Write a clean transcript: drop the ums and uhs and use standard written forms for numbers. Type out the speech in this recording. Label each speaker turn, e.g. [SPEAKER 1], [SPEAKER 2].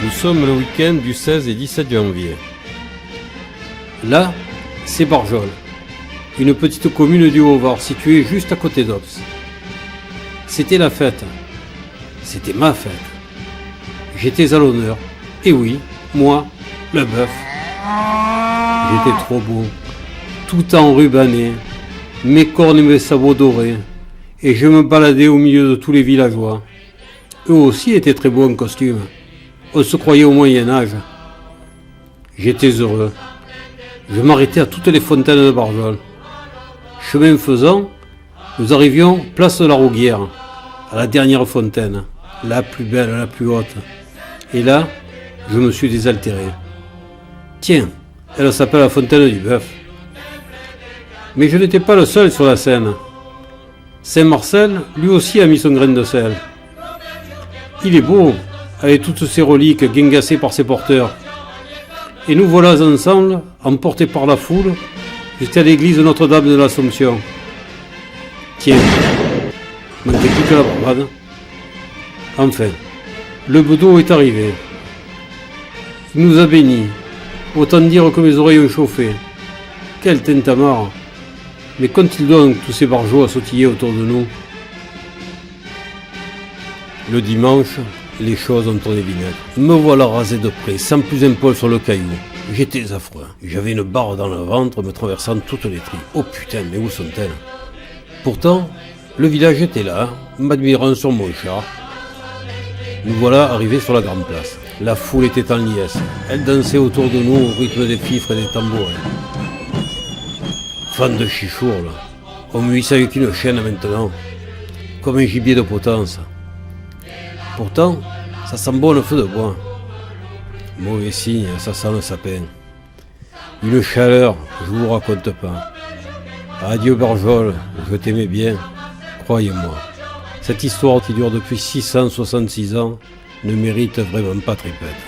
[SPEAKER 1] Nous sommes le week-end du 16 et 17 janvier. Là, c'est Barjol, une petite commune du Haut-Var située juste à côté d'Ops. C'était la fête. C'était ma fête. J'étais à l'honneur. Et oui, moi, le bœuf. J'étais trop beau, tout enrubanné, mes cornes et mes sabots dorés, et je me baladais au milieu de tous les villageois. Eux aussi étaient très beaux en costume. On se croyait au Moyen-Âge. J'étais heureux. Je m'arrêtais à toutes les fontaines de Barjol. Chemin faisant, nous arrivions place de la Rouguière, à la dernière fontaine, la plus belle, la plus haute. Et là, je me suis désaltéré. Tiens, elle s'appelle la fontaine du bœuf. Mais je n'étais pas le seul sur la scène. Saint-Marcel, lui aussi, a mis son grain de sel. Il est beau, avec toutes ces reliques guingassées par ses porteurs. Et nous voilà ensemble, emportés par la foule, jusqu'à l'église Notre-Dame de l'Assomption. Tiens, manquait plus que la barbade. Enfin, le bedeau est arrivé. Il nous a bénis. Autant dire que mes oreilles ont chauffé. Quel tintamarre! Mais qu'ont-ils donc tous ces barjots à sautiller autour de nous? Le dimanche, les choses ont tourné vinaigre. Me voilà rasé de près, sans plus un poil sur le caillou. J'étais affreux. J'avais une barre dans le ventre me traversant toutes les tripes. Oh putain, mais où sont-elles? Pourtant, le village était là, m'admirant sur mon char. Nous voilà arrivés sur la grande place. La foule était en liesse. Elle dansait autour de nous au rythme des fifres et des tambourins. Fan de chichourle. On me hisse avec une chaîne maintenant, comme un gibier de potence. Pourtant, ça sent bon le feu de bois. Mauvais signe, ça sent le sapin. Une chaleur, je vous raconte pas. Adieu Barjol, je t'aimais bien, croyez-moi. Cette histoire qui dure depuis 666 ans ne mérite vraiment pas tripette.